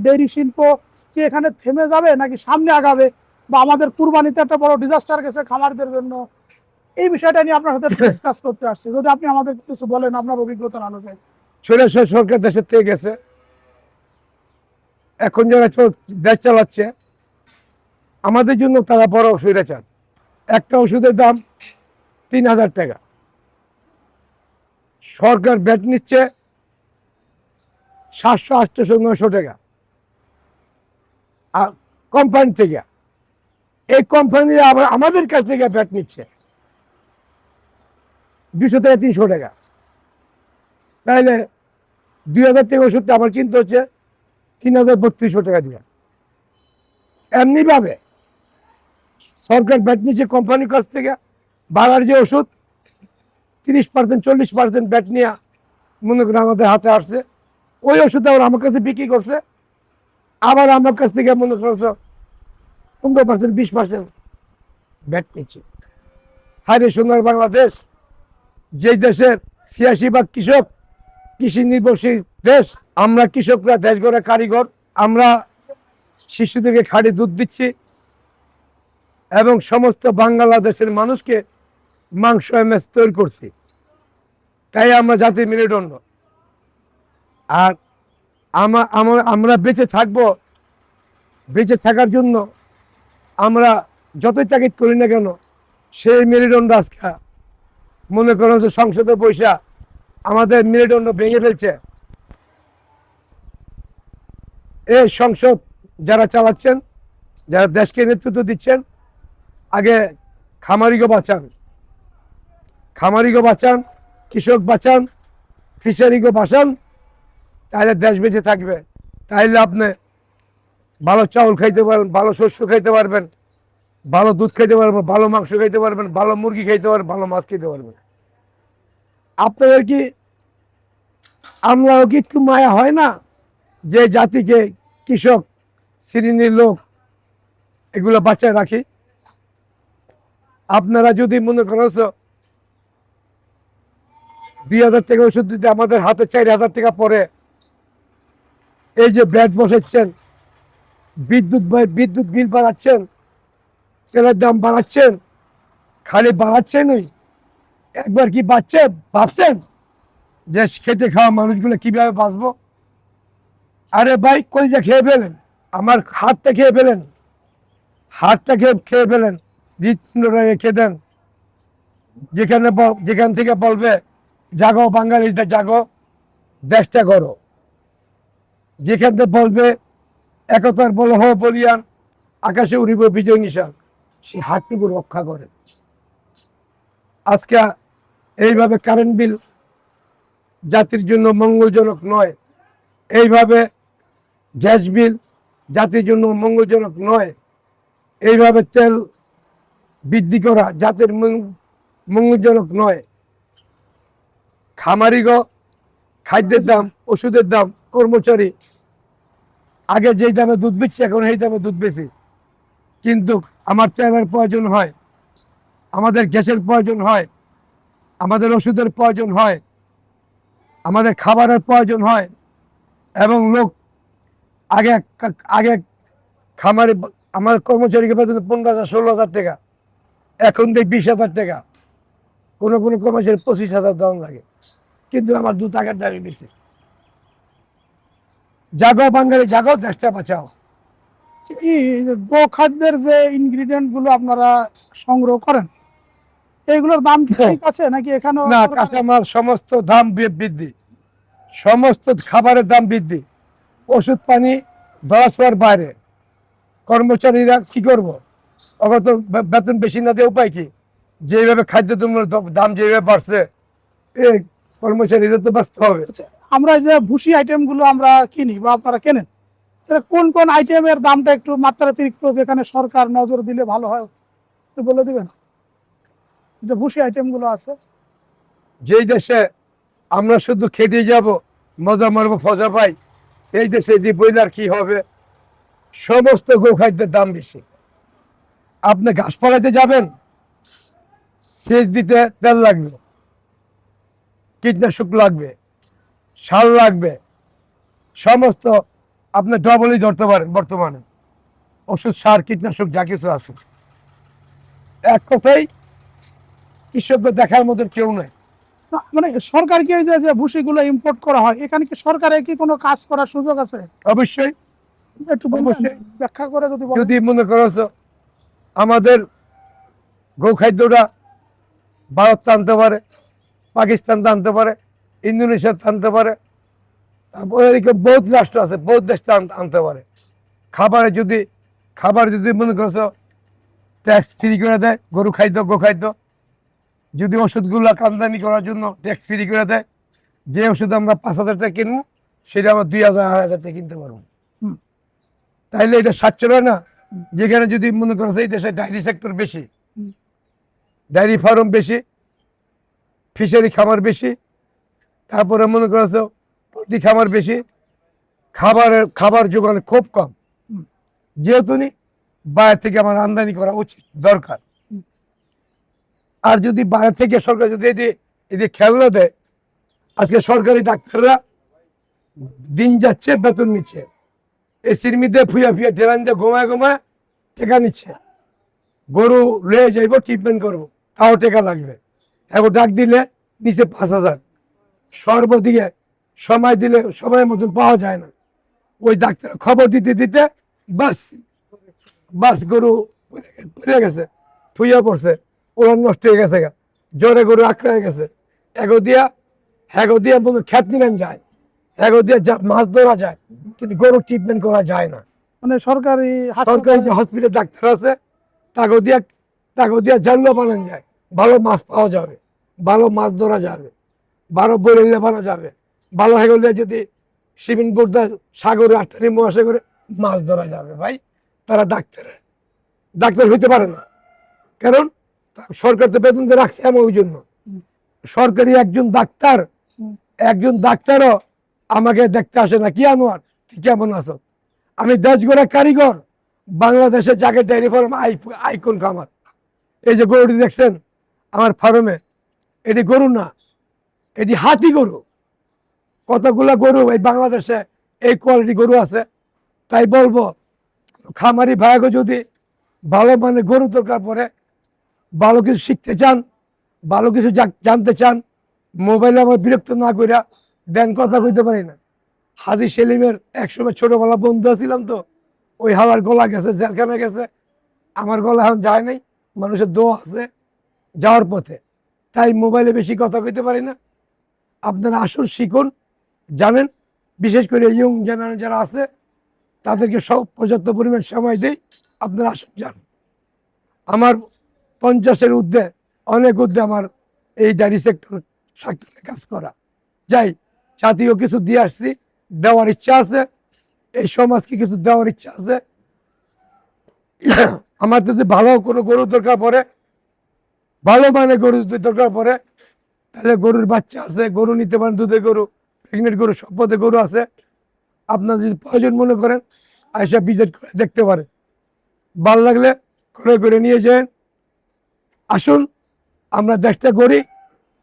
Dairy শিল্প কি এখানে থেমে যাবে নাকি সামনে আগাবে, বা আমাদের কুরবানিতে একটা বড় ডিজাস্টার গেছে খামারদের জন্য, এই বিষয়টা নিয়ে আপনার সাথে ডিসকাস করতে আসছি। যদি আপনি আমাদের কিছু বলেন আপনার অভিজ্ঞতার আলোকে। সরকার দেশের থেকে গেছে, এখন যারা দেশ চালাচ্ছে আমাদের জন্য তারা বড় স্বৈরাচার। একটা ওষুধের দাম ৩,০০০ টাকা, সরকার ব্যাট নিচ্ছে ৭০০, ৮০০, ৯০০ টাকা কোম্পানি থেকে। এই কোম্পানিরা আবার আমাদের কাছ থেকে ব্যাট নিচ্ছে ২০০ থেকে ৩০০ টাকা। তাহলে ২,০০০ টাকা ওষুধটা আবার কিনতে হচ্ছে ৩,৩২০ টাকা দিয়ে। এমনিভাবে সরকার ব্যাট নিচ্ছে কোম্পানির কাছ থেকে, বাজার যে ওষুধ 30%, 40% ব্যাট নিয়ে মনে করেন আমাদের হাতে আসছে, ওই ওষুধ আবার আমার কাছে বিক্রি করছে, আবার আমার কাছ থেকে মনে করছে 15%, 20% ব্যাট নিচ্ছে। হায়রে সোনার বাংলাদেশ, যেই দেশের ৮৬% কৃষক, কৃষি নির্ভরশীল দেশ। আমরা কৃষকরা দেশ গড়া কারিগর, আমরা শিশুদেরকে খাঁটি দুধ দিচ্ছি এবং সমস্ত বাংলাদেশের মানুষকে মাংস এমএস তৈরি করছি, তাই আমরা জাতির মেরুদণ্ড। আর আমরা বেঁচে থাকবো, বেঁচে থাকার জন্য আমরা যতই তাগিদ করি না কেন, সেই মেরুদণ্ড আজকে মনে করো যে সংসদে বৈশা আমাদের মেরুদণ্ড ভেঙে ফেলছে। এই সংসদ যারা চালাচ্ছেন, যারা দেশকে নেতৃত্ব দিচ্ছেন, আগে খামারিকে বাঁচান, খামারিকে বাঁচান, কৃষক বাঁচান, ফিশারিকে বাঁচান, তাহলে দেশ বেঁচে থাকবে। তাহলে আপনি ভালো চাউল খাইতে পারবেন, ভালো শস্য খাইতে পারবেন, ভালো দুধ খাইতে পারবেন, ভালো মাংস খাইতে পারবেন, ভালো মুরগি খাইতে পারবেন, ভালো মাছ খেতে পারবেন। আপনাদের কি আমরাও কি একটু মায়া হয় না যে জাতিকে, কৃষক শ্রেণীর লোক এগুলো বাঁচায় রাখি? আপনারা যদি মনে করেছ ২,০০০ টাকা ওষুধ দিতে আমাদের হাতে ৪,০০০ টাকা পরে, এই যে ব্যাট বসাচ্ছেন, বিদ্যুৎ বিল বাড়াচ্ছেন, তেলের দাম বাড়াচ্ছেন, খালি বাড়াচ্ছেনই, একবার কি ভাবছেন যে খেতে খাওয়া মানুষগুলো কিভাবে বাঁচবো? আরে ভাই, কলিজা খেয়ে ফেলেন, আমার হাতটা খেয়ে ফেলেন, হাতটা খেয়ে ফেলেন, হৃৎপিণ্ডটা রেখে দেন। যেখান থেকে বলবে জাগো বাঙালিটা জাগো, দেশটা করো, যেখান থেকে বলবে একতার বল হো বলিয়ান, আকাশে উড়িব বিজয় নিশান, সেই হাতটুকু রক্ষা করে। আজকে এইভাবে কারেন্ট বিল জাতির জন্য মঙ্গলজনক নয়, এইভাবে গ্যাস বিল জাতির জন্য মঙ্গলজনক নয়, এইভাবে তেল বৃদ্ধি করা জাতির মঙ্গলজনক নয়। খামারিগো খাদ্যের দাম, ওষুধের দাম, কর্মচারী আগে যেই দামে দুধ বেচছি এখন এই দামে দুধ বেশি, কিন্তু আমার তেলের প্রয়োজন হয়, আমাদের গ্যাসের প্রয়োজন হয়, আমাদের ওষুধের প্রয়োজন হয়, আমাদের খাবারের প্রয়োজন হয়, এবং লোক আগে আগে খামারে আমার কর্মচারীকে বেতন 15,000, 16,000 টাকা, এখন দেখ 20,000 টাকা, কোনো কর্মচারী 25,000 দাম লাগে, কিন্তু আমার 2 টাকার দামই বেশি। জাগো বাঙালি জাগো, দেশটা বাঁচাও। গোখাদ্যের যে ইনগ্রিডিয়েন্ট গুলো আপনারা সংগ্রহ করেন, এইগুলোর দাম কি ঠিক আছে নাকি এখানে? না, কাঁচামাল সমস্ত দাম বৃদ্ধি, সমস্ত খাবারের দাম বৃদ্ধি, ওষুধ পানি ধরা ছোঁয়ার বাইরে। কর্মচারীরা কি করবো? ওরা তো বেতন বেশি না দিয়ে উপায় কি? যেভাবে খাদ্যদ্রব্যের দাম যেভাবে বাড়ছে, এই কর্মচারীদের তো বাঁচতে হবে। আমরা যে ভুসি আইটেম গুলো আমরা কিনি বা আপনারা কেনেন, কোন কোন আইটেমের দামটা একটু মাত্রাতিরিক্ত, যেখানে সরকার নজর দিলে ভালো হয়, একটু বলে দিবেন? যে ভুসি আইটেম গুলো আছে, যেই দেশে আমরা শুধু খেতে যাব, মজা মারবো, ফজা পাই, এই দেশে বইলার কি হবে? সমস্ত গোখাদ্যের দাম বেশি। আপনি ঘাস ফলাইতে যাবেন, সেচ দিতে তেল লাগবে, কীটনাশক লাগবে, সার লাগবে, সমস্ত আপনি ডবলই ধরতে পারেন বর্তমানে, ওষুধ সার কীটনাশক যা কিছু আছে। এক কথাই কৃষকদের দেখার মতন কেউ নাই। না, মানে সরকার কি এই যে ভুসিগুলো ইম্পোর্ট করা হয়, এখানে কি সরকারের কি কোনো কাজ করার সুযোগ আছে? অবশ্যই একটু বলবেন, অবশ্যই। ব্যাখ্যা করে যদি বলেন। যদি মনে করছো আমাদের গো খাদ্যটা ভারত আনতে পারে, পাকিস্তান আনতে পারে, ইন্দোনেশিয়া আনতে পারে, তারপরে এদিকে বহুত রাষ্ট্র আছে, বহুত দেশ আনতে পারে। খাবার যদি মনে করছো ট্যাক্স ফ্রি করে দেয়, গরু খাদ্য গো খাদ্য, যদি ওষুধগুলো আমদানি করার জন্য ট্যাক্স ফ্রি করে দেয়, যে ওষুধ আমরা 5,000 টাকা কিনবো সেটা আমরা 2,000 2,500 টাকা কিনতে পারবো। তাইলে এটা স্বাচ্ছন্দ্য না? যেখানে যদি মনে করছে এই দেশে ডায়েরি সেক্টর বেশি, ডায়েরি ফার্ম বেশি, ফিশারি খামার বেশি, তারপরে মনে করছো পোলট্রি খামার বেশি, খাবার যোগান খুব কম, যেহেতু বাইরে থেকে আমার আমদানি করা উচিত দরকার। আর যদি বাইরে থেকে সরকার যদি এই যে খেলনা দেয়, আজকে সরকারি ডাক্তাররা দিন যাচ্ছে বেতন নিচ্ছে, এসির মধ্যে ফুয়া ট্রেন দিয়ে ঘুমায় টেকা নিচ্ছে। গরু লয়ে যাইব ট্রিটমেন্ট করবো, তাও টেকা লাগবে। এখন ডাক দিলে নিচে 5,000, সর্বদিকে সময় দিলে সময়ের মতন পাওয়া যায় না। ওই ডাক্তার খবর দিতে দিতে বাস গরু পড়ে গেছে, ফুইয়া পড়ছে, ওরা নষ্ট হয়ে গেছে, জ্বরে গরু আঁকড়া হয়ে গেছে। এগো দিয়া মনে খ্যাত নিলেন যায়, এগো দিয়া মাছ ধরা যায়, কিন্তু গরু ট্রিটমেন্ট করা যায় না। মানে সরকারি যে হসপিটাল ডাক্তার আছে তাকে দিয়া জানলা বানানো যায়, ভালো মাছ পাওয়া যাবে, ভালো মাছ ধরা যাবে, ভালো বরেলে বানা যাবে, ভালো হয়ে গেলে যদি সিমেন্ট বোর্ডা সাগরে আটটারি মহাসাগরে মাছ ধরা যাবে। ভাই তারা ডাক্তার হইতে পারে না, কারণ সরকার তো বেতন দিয়ে রাখছে আমার ওই জন্য। সরকারি একজন ডাক্তারও আমাকে দেখতে আসে না, কি আনোয়ার তুই কেমন আছো? আমি দেশ গড়া কারিগর, বাংলাদেশের যাকে ডেয়ারি ফার্ম আইকন খামার। এই যে গরুটি দেখছেন আমার ফার্মে, এটি গরু না, এটি হাতি গরু। কতগুলা গরু এই বাংলাদেশে এই কোয়ালিটি গরু আছে। তাই বলবো খামারি ভাইকে যদি ভালো মানে গরু দরকার পড়ে, ভালো কিছু শিখতে চান, ভালো কিছু জানতে চান, মোবাইলে আমার বিরক্ত না কইরা দেন, কথা কইতে পারি না। হাজি সেলিমের একসময় ছোটবেলা বন্ধু ছিলাম, তো ওই হাওয়ার গলা গেছে, জেলখানা গেছে, আমার গলা এখন যায় নাই, মানুষের দোয়া আছে যাওয়ার পথে। তাই মোবাইলে বেশি কথা কইতে পারি না। আপনারা আসুন, শিখুন, জানেন। বিশেষ করে ইয়ং জেনারেশন যারা আছে তাদেরকে সব পর্যাপ্ত পরিমাণ সময় দেই। আপনারা আসুন, যান। আমার 50-এর ঊর্ধ্বে, অনেক ঊর্ধ্বে আমার এই ডায়েরি সেক্টর কাজ করা। যাই, জাতীয় কিছু দিয়ে আসছি, দেওয়ার ইচ্ছা আছে, এই সমাজকে কিছু দেওয়ার ইচ্ছা আছে। আমার যদি ভালো কোনো গরু দরকার পড়ে, ভালো মানে গরু যদি দরকার পড়ে, তাহলে গরুর বাচ্চা আছে, গরু নিতে পারেন, দুধের গরু, প্রেগনেন্ট গরু, সব পথে গরু আছে। আপনার যদি প্রয়োজন মনে করেন আইসা ভিজিট করে দেখতে পারেন, ভালো লাগলে ক্রয় করে নিয়ে যান। আসুন, আমরা দেশটা গড়ি।